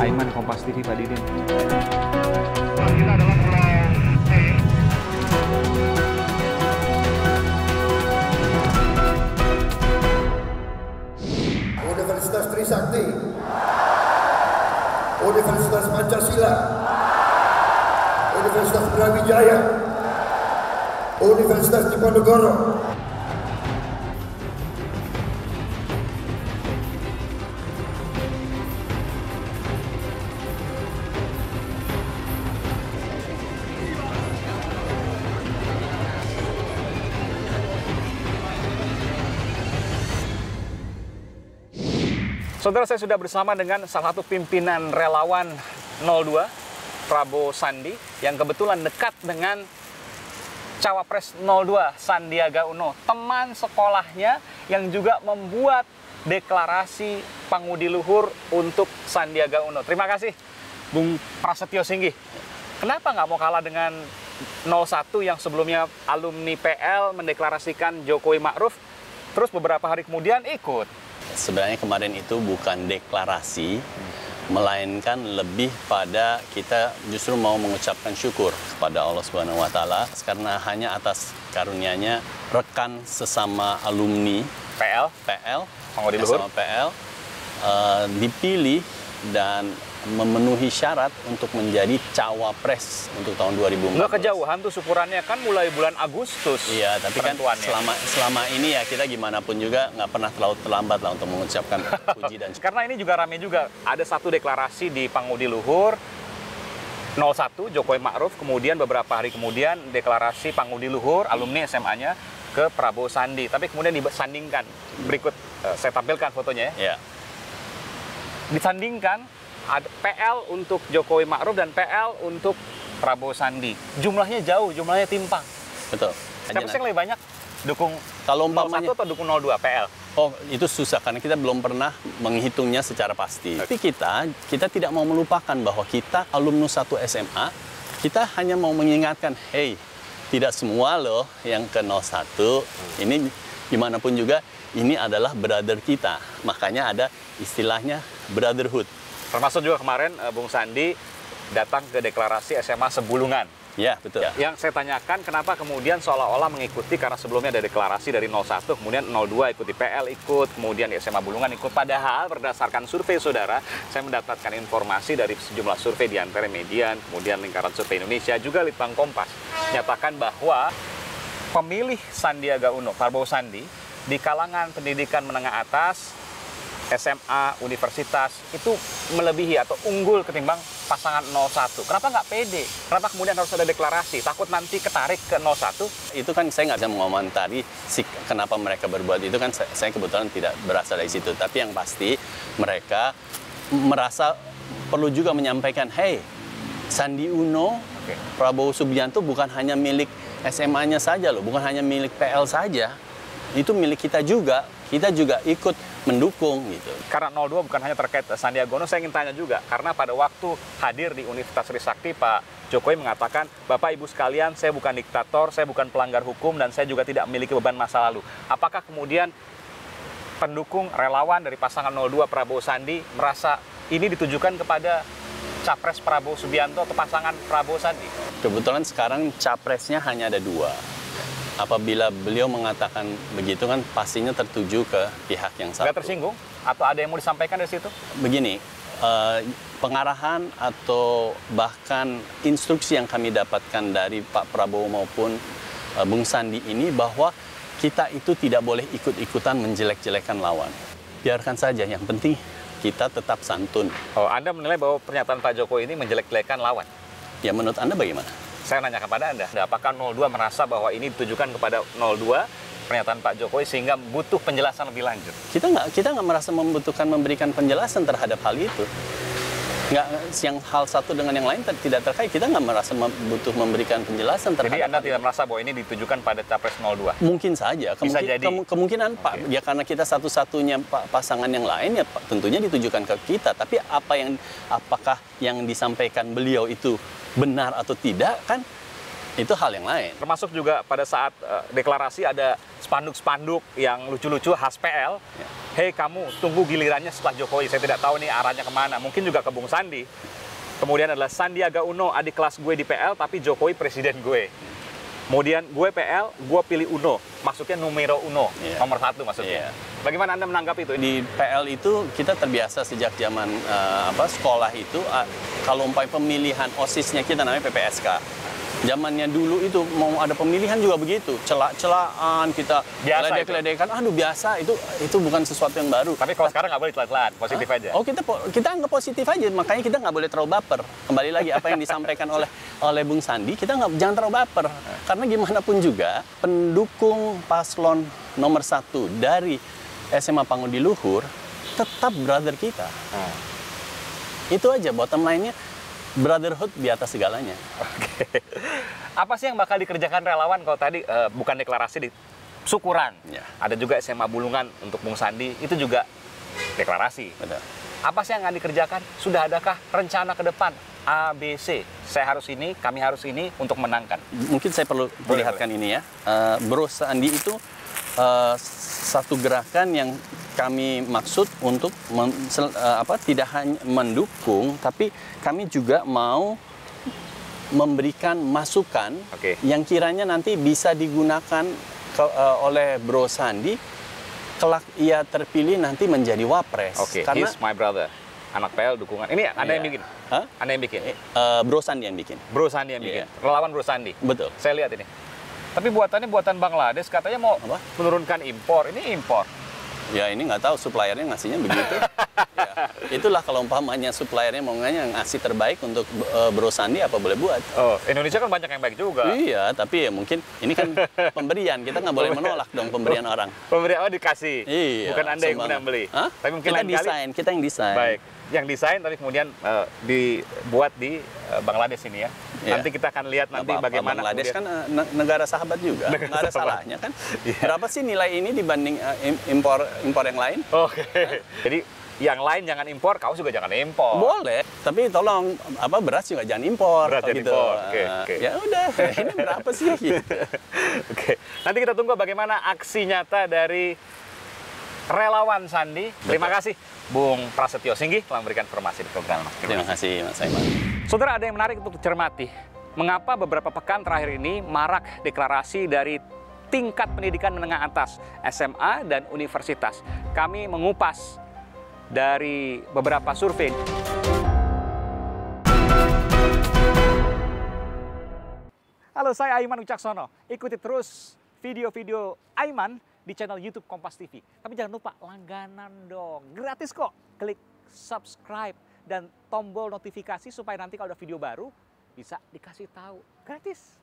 Aiman, Kompas TV, Pak Didin. Kita adalah Pulau C. Universitas Trisakti, Universitas Pancasila, Universitas Brawijaya, Universitas Diponegoro. Saudara, saya sudah bersama dengan salah satu pimpinan relawan 02, Prabowo Sandi, yang kebetulan dekat dengan Cawapres 02, Sandiaga Uno, teman sekolahnya yang juga membuat deklarasi pangudi luhur untuk Sandiaga Uno. Terima kasih, Bung Prasetyo Singgih. Kenapa nggak mau kalah dengan 01 yang sebelumnya alumni PL mendeklarasikan Jokowi Ma'ruf, terus beberapa hari kemudian ikut? Sebenarnya kemarin itu bukan deklarasi, melainkan lebih pada kita justru mau mengucapkan syukur kepada Allah Subhanahu wa Ta'ala karena hanya atas karunia-Nya rekan sesama alumni PL pangudi luhur sesama PL dipilih dan memenuhi syarat untuk menjadi cawapres untuk tahun 2014. Nggak kejauhan tuh syukurannya, kan mulai bulan Agustus. Iya, tapi kan selama ini ya kita gimana pun juga nggak pernah terlalu terlambat lah untuk mengucapkan puji dan syukur. Karena ini juga rame juga, ada satu deklarasi di pangudi luhur 01 Jokowi Ma'ruf, kemudian beberapa hari kemudian deklarasi pangudi luhur alumni SMA-nya ke Prabowo Sandi, tapi kemudian disandingkan. Berikut saya tampilkan fotonya ya. Ya. Disandingkan ada PL untuk Jokowi Ma'ruf dan PL untuk Prabowo Sandi. Jumlahnya jauh, jumlahnya timpang. Betul. Siapa sih yang lebih banyak dukung Kalau 01 atau dukung 02 PL? Oh, itu susah karena kita belum pernah menghitungnya secara pasti. Tapi kita tidak mau melupakan bahwa kita alumnus satu SMA, kita hanya mau mengingatkan, hey, tidak semua loh yang ke 01. Ini gimana pun juga ini adalah brother kita. Makanya ada istilahnya brotherhood. Termasuk juga kemarin Bung Sandi datang ke deklarasi SMA Sebulungan. Ya, betul. Yang saya tanyakan kenapa kemudian seolah-olah mengikuti, karena sebelumnya ada deklarasi dari 01, kemudian 02 ikuti PL ikut, kemudian di SMA Bulungan ikut. Padahal berdasarkan survei saudara, saya mendapatkan informasi dari sejumlah survei di antara Median, kemudian Lingkaran Survei Indonesia, juga Litbang Kompas, menyatakan bahwa pemilih Sandiaga Uno, Prabowo Sandi, di kalangan pendidikan menengah atas, SMA, universitas, itu melebihi atau unggul ketimbang pasangan 01. Kenapa nggak pede? Kenapa kemudian harus ada deklarasi? Takut nanti ketarik ke 01? Itu kan saya nggak bisa mengomentari kenapa mereka berbuat itu, kan saya kebetulan tidak berasal dari situ. Tapi yang pasti mereka merasa perlu juga menyampaikan, hey, Sandi Uno, Prabowo Subianto bukan hanya milik SMA-nya saja loh, bukan hanya milik PL saja. Itu milik kita juga ikut mendukung gitu. Karena 02 bukan hanya terkait Sandiaga Uno, saya ingin tanya juga, karena pada waktu hadir di Universitas Trisakti, Pak Jokowi mengatakan, Bapak Ibu sekalian, saya bukan diktator, saya bukan pelanggar hukum, dan saya juga tidak memiliki beban masa lalu. Apakah kemudian pendukung relawan dari pasangan 02 Prabowo Sandi merasa ini ditujukan kepada Capres Prabowo Subianto atau pasangan Prabowo Sandi? Kebetulan sekarang capresnya hanya ada dua. Apabila beliau mengatakan begitu kan pastinya tertuju ke pihak yang satu. Nggak tersinggung? Atau ada yang mau disampaikan dari situ? Begini, pengarahan atau bahkan instruksi yang kami dapatkan dari Pak Prabowo maupun Bung Sandi ini bahwa kita itu tidak boleh ikut-ikutan menjelek-jelekan lawan. Biarkan saja, yang penting kita tetap santun. Oh, Anda menilai bahwa pernyataan Pak Jokowi ini menjelek-jelekan lawan? Ya, menurut Anda bagaimana? Saya nanya kepada Anda, apakah 02 merasa bahwa ini ditujukan kepada 02, pernyataan Pak Jokowi, sehingga butuh penjelasan lebih lanjut? Kita nggak merasa membutuhkan memberikan penjelasan terhadap hal itu. Nggak, yang hal satu dengan yang lain tidak terkait. Kita nggak merasa butuh memberikan penjelasan terhadap. Jadi Anda tidak merasa bahwa ini ditujukan pada Capres 02? Mungkin saja. Kemungkinan Pak, ya karena kita satu-satunya pasangan yang lain ya tentunya ditujukan ke kita. Tapi apakah yang disampaikan beliau itu benar atau tidak kan itu hal yang lain. Termasuk juga pada saat deklarasi ada spanduk-spanduk yang lucu-lucu khas PL. Ya. Hei kamu, tunggu gilirannya setelah Jokowi. Saya tidak tahu nih arahnya kemana. Mungkin juga ke Bung Sandi. Kemudian adalah Sandiaga Uno, adik kelas gue di PL, tapi Jokowi presiden gue. Kemudian gue PL, gue pilih Uno. Maksudnya numero uno, nomor 1 maksudnya. Bagaimana Anda menanggapi itu? Di PL itu kita terbiasa sejak zaman sekolah itu, kalau umpamanya pemilihan OSIS-nya kita namanya PPSK. Zamannya dulu itu mau ada pemilihan juga begitu, celak-celakan, kita ledek-ledekan, aduh biasa, itu bukan sesuatu yang baru. Tapi kalau sekarang nggak boleh celak-celakan, positif aja. Oh, kita anggap positif aja, makanya kita nggak boleh terlalu baper. Kembali lagi apa yang disampaikan oleh Bung Sandi, kita jangan terlalu baper. Karena gimana pun juga pendukung paslon nomor 1 dari SMA Pangudi Luhur tetap brother kita. Itu aja bottom line-nya. Brotherhood di atas segalanya. Oke. Apa sih yang bakal dikerjakan relawan kalau tadi bukan deklarasi di syukuran? Ya. Ada juga SMA Bulungan untuk Bung Sandi, itu juga deklarasi. Betul. Apa sih yang akan dikerjakan? Sudah adakah rencana ke depan? A, B, C. Saya harus ini, kami harus ini untuk menangkan. Mungkin saya perlu perlihatkan ini ya. Bro Sandi itu satu gerakan yang kami maksud untuk tidak hanya mendukung, tapi kami juga mau memberikan masukan yang kiranya nanti bisa digunakan oleh Bro Sandi kelak ia terpilih nanti menjadi wapres. Karena he's my brother. Anak PL dukungan. Ini Anda yang bikin? Anda yang bikin? Bro Sandi yang bikin. Bro Sandi yang bikin. Relawan Bro Sandi. Betul. Saya lihat ini. Tapi buatannya buatan Bangladesh, katanya mau menurunkan impor. Ini impor. Ya ini nggak tahu suppliernya ngasihnya begitu. Ya, itulah kalau umpamanya suppliernya mau ngasih terbaik untuk Bro Sandi apa boleh buat. Oh, Indonesia kan banyak yang baik juga. Iya, tapi ya mungkin ini kan pemberian, kita nggak boleh menolak dong pemberian orang. Pemberian dikasih. Iya. Bukan Anda yang kemudian beli. Tapi mungkin kita desain, kita yang desain. Baik, yang desain tapi kemudian dibuat di Bangladesh ini ya. Nanti kita akan lihat nanti bagaimana Bangladesh kan negara sahabat juga, nggak ada salahnya kan. Berapa sih nilai ini dibanding impor yang lain? Oke. Jadi yang lain jangan impor, kaos juga jangan impor. Boleh, tapi tolong beras juga jangan impor. Beras jangan gitu. impor. Oke. Ya udah, ini berapa sih? Oke. Nanti kita tunggu bagaimana aksi nyata dari relawan Sandi. Terima kasih Bung Prasetyo Singgih telah memberikan informasi di program. Terima kasih Mas Aiman. Saudara, ada yang menarik untuk dicermati. Mengapa beberapa pekan terakhir ini marak deklarasi dari tingkat pendidikan menengah atas, SMA dan universitas. Kami mengupas dari beberapa survei. Halo, saya Aiman Wicaksono. Ikuti terus video-video Aiman di channel YouTube Kompas TV. Tapi jangan lupa langganan dong, gratis kok. Klik subscribe dan tombol notifikasi supaya nanti kalau ada video baru bisa dikasih tahu gratis.